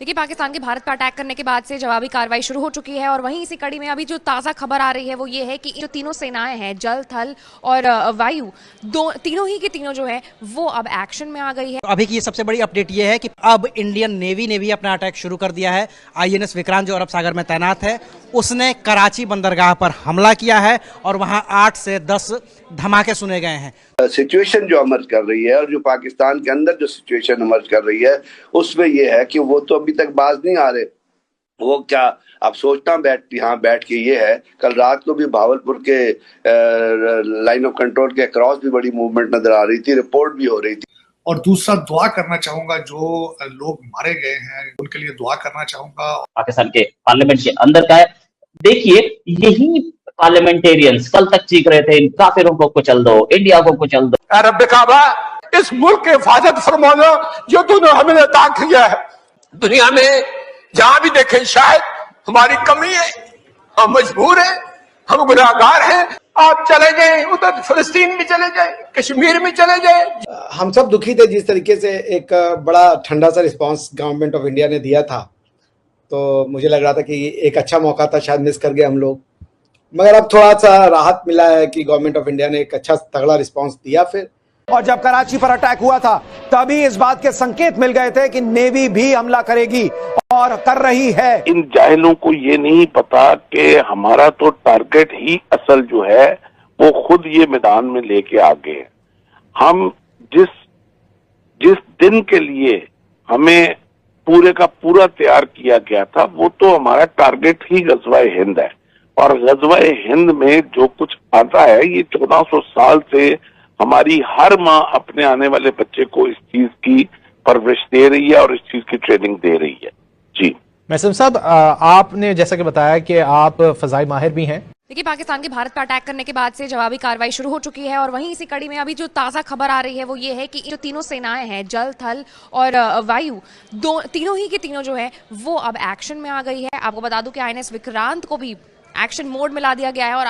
देखिए, पाकिस्तान के भारत पर अटैक करने के बाद से जवाबी कार्रवाई शुरू हो चुकी है और वहीं इसी कड़ी में अभी जो ताज़ा खबर आ रही है वो ये है कि जो तीनों सेनाएं हैं, जल, थल और वायु, तीनों ही की तीनों जो है वो अब एक्शन में आ गई है। अभी की ये सबसे बड़ी अपडेट ये है कि अब इंडियन नेवी ने भी अपना अटैक शुरू कर दिया है। आईएनएस विक्रांत जो अरब सागर में तैनात है उसने कराची बंदरगाह पर हमला किया है और वहां 8 से 10 धमाके सुने गए हैं। सिचुएशन जो इमर्ज कर रही है और जो पाकिस्तान के अंदर जो सिचुएशन इमर्ज कर रही है उसमें ये है कि वो तो अभी तक बाज नहीं आ रहे। वो क्या अब सोचना बैठ के ये है, कल रात को भी भावलपुर के लाइन ऑफ कंट्रोल के अक्रॉस भी बड़ी मूवमेंट नजर आ रही थी, रिपोर्ट भी हो रही थी। और दूसरा दुआ करना चाहूंगा, जो लोग मारे गए हैं उनके लिए दुआ करना चाहूंगा। पाकिस्तान के पार्लियामेंट के अंदर का है। देखिए, यही पार्लियामेंटेरियंस कल तक चीख रहे थे इन काफिरों को कुचल दो, इंडिया को कुचल दो। रब्बे काबा, इस मुल्क के हिफाजत फरमाना जो तूने हमें अता किया है। दुनिया में जहां भी देखें शायद हमारी कमी है, हम मजबूर हैं, हम गुनाहगार हैं। आप चले जाएं, उधर फिलिस्तीन में चले जाएं, कश्मीर में चले जाएं। हम सब दुखी थे जिस तरीके से एक बड़ा ठंडा सा रिस्पांस गवर्नमेंट ऑफ इंडिया ने दिया था, तो मुझे लग रहा था कि एक अच्छा मौका था, शायद मिस कर गए हम लोग। मगर अब थोड़ा सा राहत मिला है कि गवर्नमेंट ऑफ इंडिया ने एक अच्छा तगड़ा रिस्पांस दिया। फिर और जब कराची पर अटैक हुआ था तभी इस बात के संकेत मिल गए थे कि नेवी भी हमला करेगी और कर रही है। इन जाहिलों को ये नहीं पता कि हमारा तो टारगेट ही असल जो है वो खुद ये मैदान में लेके आ गए। हम जिस दिन के लिए हमें पूरे का पूरा तैयार किया गया था वो तो हमारा टारगेट ही गज़वा-ए हिंद है। और गज़वा-ए हिंद में जो कुछ आता है ये 1400 साल से हमारी हर माँ अपने आने वाले बच्चे को इस चीज की परवरिश दे रही है और इस चीज की ट्रेनिंग दे रही है। जी महसूम साहब, आपने जैसा कि बताया कि आप फजाई माहिर भी हैं। देखिए, पाकिस्तान के भारत पर अटैक करने के बाद से जवाबी कार्रवाई शुरू हो चुकी है और वहीं इसी कड़ी में अभी जो ताज़ा खबर आ रही है वो ये है कि जो तीनों सेनाएं हैं, जल, थल और वायु, तीनों ही की तीनों जो है वो अब एक्शन में आ गई है। आपको बता दूं कि आईएनएस विक्रांत को भी एक्शन मोड में ला दिया गया है और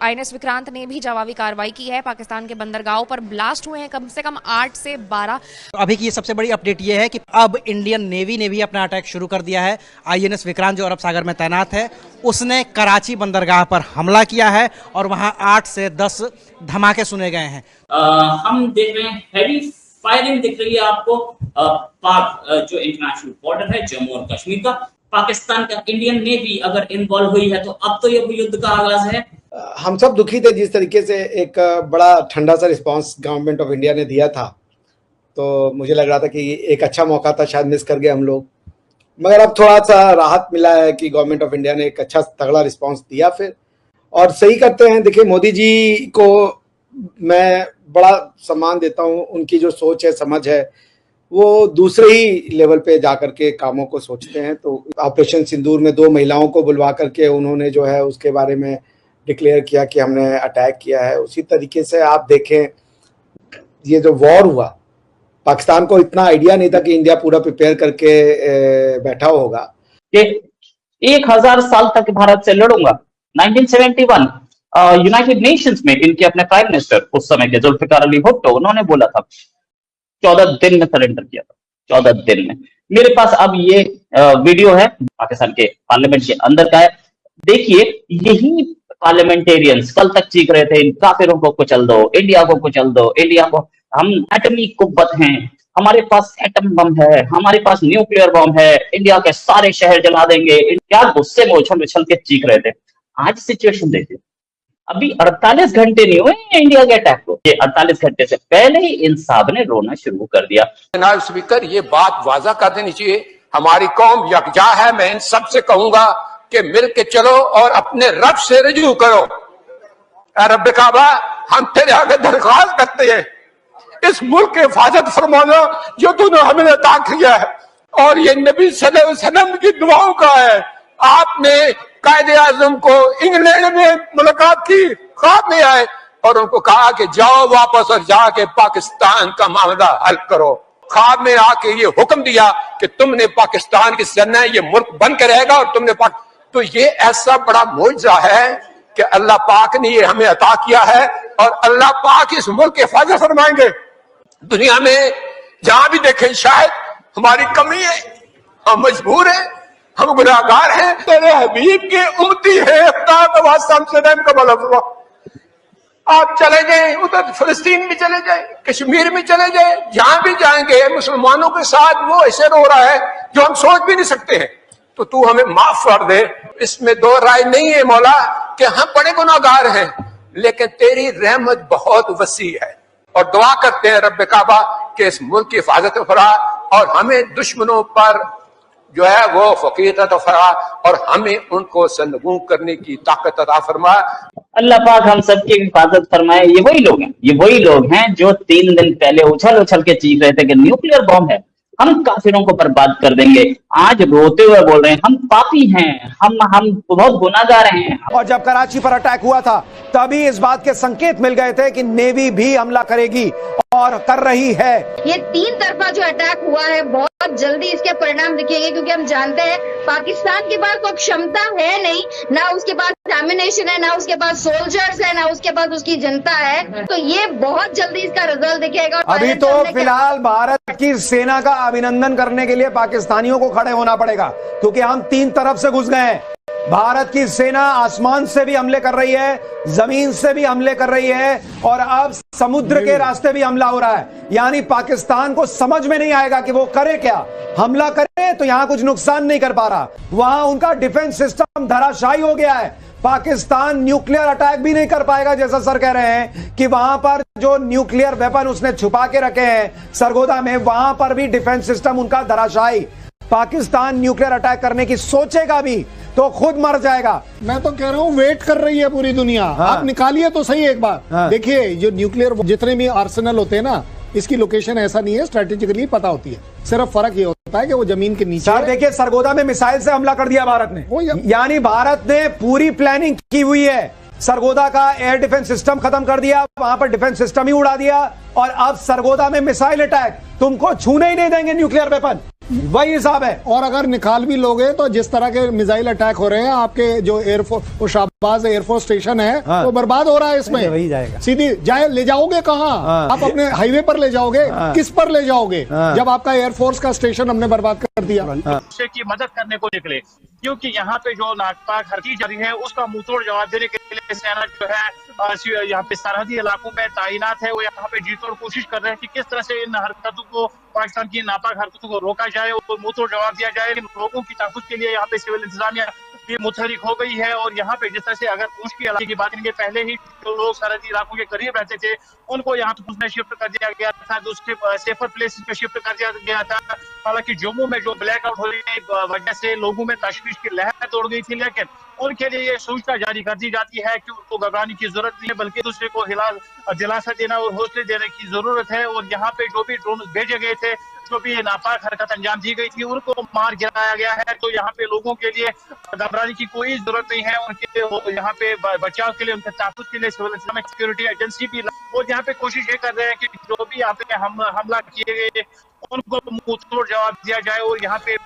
आईएनएस विक्रांत ने भी जवाबी कार्रवाई की है। पाकिस्तान के बंदरगाहों पर ब्लास्ट हुए हैं कम से कम 8 से 12। अभी की ये सबसे बड़ी अपडेट ये है कि अब इंडियन नेवी ने भी अपना अटैक शुरू कर दिया है। आईएनएस विक्रांत जो अरब सागर में तैनात है उसने कराची बंदरगाह पर हमला किया है और वहां 8 से 10 धमाके सुने गए हैं। हम देख रहे हैं हैवी फायरिंग दिख रही है आपको पाक जो इंटरनेशनल बॉर्डर है जम्मू और कश्मीर का। पाकिस्तान का इंडियन नेवी अगर इन्वॉल्व हुई है तो अब तो ये युद्ध का आगाज है। हम सब दुखी थे जिस तरीके से एक बड़ा ठंडा सा रिस्पांस गवर्नमेंट ऑफ इंडिया ने दिया था, तो मुझे लग रहा था कि एक अच्छा मौका था, शायद मिस कर गए हम लोग। मगर अब थोड़ा सा राहत मिला है कि गवर्नमेंट ऑफ इंडिया ने एक अच्छा तगड़ा रिस्पांस दिया फिर, और सही करते हैं। देखिए, मोदी जी को मैं बड़ा सम्मान देता हूँ, उनकी जो सोच है, समझ है, वो दूसरे ही लेवल पे जाकर के कामों को सोचते हैं। तो ऑपरेशन सिंदूर में 2 महिलाओं को बुलवा करके उन्होंने जो है उसके बारे में डिक्लेयर किया कि हमने अटैक किया है। उसी तरीके से आप देखें, ये जो वॉर हुआ, पाकिस्तान को इतना आइडिया नहीं था कि इंडिया पूरा प्रिपेयर करके बैठा होगा। 1000 साल तक भारत से लड़ूंगा। 1971 यूनाइटेड नेशंस में इनके अपने प्राइम मिनिस्टर उस समय के जुल्फिकार अली भुट्टो, उन्होंने बोला था 14 दिन में सरेंडर किया था, 14 दिन में। मेरे पास अब ये वीडियो है पाकिस्तान के पार्लियामेंट के अंदर का है। देखिए, यही पार्लियामेंटेरियंस कल तक चीख रहे थे इन काफिरों को कुचल दो, इंडिया को कुचल दो, इंडिया को। हम एटमी कुव्वत हैं, हमारे पास एटम बम है, हमारे पास न्यूक्लियर बम है, इंडिया के सारे शहर जला देंगे। क्या गुस्से में उछल उछल के चीख रहे थे। आज सिचुएशन देखिए, अभी 48 घंटे नहीं हुए इंडिया के अटैक को, ये 48 घंटे से पहले ही इन साहब ने रोना शुरू कर दिया। जनाब स्पीकर, ये बात वाजा कर देनी चाहिए, हमारी कौम यकजा है। मैं इन सब से कहूंगा कि मिल के चलो और अपने रब से रजू करो। रब्बे काबा, हम तेरे आगे दरख्वास्त करते हैं, इस मुल्क की हिफाजत फरमाना जो तूने हमें अता किया है। और ये नबी सल्लल्लाहु अलैहि वसल्लम की दुआओं का है। आपने कायदे आजम को इंग्लैंड में मुलाकात की, ख्वाब में आए और उनको कहा कि जाओ वापस और जाके पाकिस्तान का मामला हल करो। ख्वाब में आके ये हुक्म दिया कि तुमने पाकिस्तान की सेना, ये मुल्क बन के रहेगा और तुमने तो ये ऐसा बड़ा मौजज़ा है कि अल्लाह पाक ने ये हमें अता किया है और अल्लाह पाक इस मुल्क की हिफाजत फरमाएंगे। दुनिया में जहां भी देखें शायद हमारी कमी है, हम मजबूर हैं, हम गुनाहगार हैं। तेरे हबीब की उम्मती है, खुदा का वास्ता हमसे रहम का भला हुआ। आप चले जाएं, उधर फिलिस्तीन में चले जाएं, कश्मीर में चले जाएं, जहां भी जाएंगे मुसलमानों के साथ वो ऐसे रो रहा है जो हम सोच भी नहीं सकते हैं। तो तू हमें माफ कर दे। इसमें दो राय नहीं है मौला कि हम बड़े गुनाहगार हैं, लेकिन तेरी रहमत बहुत वसी है। और दुआ करते हैं रब्बे काबा कि इस मुल्क की हिफाजत फरमा और हमें दुश्मनों पर जो है वो फकीर अता फरमा और हमें उनको सरनगू करने की ताकत अता फरमा। अल्लाह पाक हम सबकी हिफाजत फरमाए। ये वही लोग हैं जो 3 दिन पहले उछल उछल के चीख रहे थे कि न्यूक्लियर बॉम्ब है, हम काफिरों को बर्बाद कर देंगे। आज रोते हुए बोल रहे हैं हम पापी हैं, हम बहुत गुनाहगार हैं। और जब कराची पर अटैक हुआ था तभी इस बात के संकेत मिल गए थे कि नेवी भी हमला करेगी और कर रही है। ये 3 तरफा जो अटैक हुआ है बहुत जल्दी इसके परिणाम दिखेंगे, क्योंकि हम जानते हैं पाकिस्तान के पास कोई क्षमता है नहीं, ना उसके पास एमिनेशन है, ना उसके पास सोल्जर्स है, ना उसके पास उसकी जनता है। तो ये बहुत जल्दी इसका रिजल्ट दिखेगा। अभी तो फिलहाल भारत की सेना का अभिनंदन करने के लिए पाकिस्तानियों को खड़े होना पड़ेगा, क्योंकि हम 3 तरफ से घुस गए हैं। भारत की सेना आसमान से भी हमले कर रही है, जमीन से भी हमले कर रही है और अब समुद्र के रास्ते भी हमला हो रहा है। यानी पाकिस्तान को समझ में नहीं आएगा कि वो करे क्या। हमला करे तो यहां कुछ नुकसान नहीं कर पा रहा, वहां उनका डिफेंस सिस्टम धराशायी हो गया है। पाकिस्तान न्यूक्लियर अटैक भी नहीं कर पाएगा, जैसा सर कह रहे हैं कि वहां पर जो न्यूक्लियर वेपन उसने छुपा के रखे हैं सरगोदा में, वहां पर भी डिफेंस सिस्टम उनका धराशायी। पाकिस्तान न्यूक्लियर अटैक करने की सोचेगा भी तो खुद मर जाएगा। मैं तो कह रहा हूँ वेट कर रही है पूरी दुनिया। हाँ। आप निकालिए तो सही एक बार। हाँ। देखिए जो न्यूक्लियर जितने भी आर्सेनल होते हैं ना, इसकी लोकेशन ऐसा नहीं है, स्ट्रेटेजिकली पता होती है। सिर्फ फर्क ये होता है कि वो जमीन के नीचे। सर देखिए सरगोदा में मिसाइल से हमला कर दिया भारत ने, यानी भारत ने पूरी प्लानिंग की हुई है। सरगोदा का एयर डिफेंस सिस्टम खत्म कर दिया, वहां पर डिफेंस सिस्टम ही उड़ा दिया और अब सरगोदा में मिसाइल अटैक, तुमको छूने ही नहीं देंगे न्यूक्लियर वेपन। वही हिसाब है। और अगर निकाल भी लोगे तो जिस तरह के मिसाइल अटैक हो रहे हैं, आपके जो एयरफोर्स शाहबाज एयरफोर्स स्टेशन है हाँ। वो बर्बाद हो रहा है इसमें। वही जाएगा सीधी ले जाओगे कहाँ? हाँ। आप अपने हाईवे पर ले जाओगे? हाँ। किस पर ले जाओगे? हाँ। जब आपका एयरफोर्स का स्टेशन हमने बर्बाद कर दिया। दूसरे की मदद करने को निकले, क्योंकि यहाँ पे जो नापाक हरकत जारी है उसका मुंहतोड़ जवाब देने के लिए सेना जो है यहाँ पे सरहदी इलाकों में तैनात है। वो यहाँ पे जी तोड़ कोशिश कर रहे हैं कि किस तरह से इन हरकतों को, पाकिस्तान की नापाक हरकतों को रोका जाए और मुंहतोड़ जवाब दिया जाए। लोगों की तहफ़्फ़ुज़ के लिए यहाँ पे सिविल इंतजामिया भी मुतहरिक हो गई है। और यहाँ पे जिस तरह से अगर पूंछ के इलाके की बात करेंगे, पहले ही जो लोग सरहदी इलाकों के करीब रहते थे उनको यहाँ पे शिफ्ट कर दिया गया था, दूसरे सेफर प्लेस पे शिफ्ट कर दिया गया था। हालांकि जम्मू में जो ब्लैकआउट होने की वजह से लोगों में तशवीश की लहर तोड़ गई थी, लेकिन उनके लिए ये सूचना जारी कर दी जाती है कि उनको घबराने की जरूरत नहीं है, बल्कि दूसरे को दिलासा देना और हौसले देने की जरूरत है। और यहाँ पे जो भी ड्रोन भेजे गए थे, जो भी नापाक हरकत अंजाम दी गई थी, उनको मार गिराया गया है। तो यहाँ पे लोगों के लिए घबराने की कोई जरूरत नहीं है। उनके यहाँ पे बचाव के लिए, उनके तहफ़्फ़ुज़ के लिए सिविल इस्लामिक सिक्योरिटी एजेंसी भी और यहाँ पे कोशिश ये कर रहे हैं कि जो भी यहाँ पे हमला किए गए उनको मुंहतोड़ जवाब दिया जाए। और यहाँ पे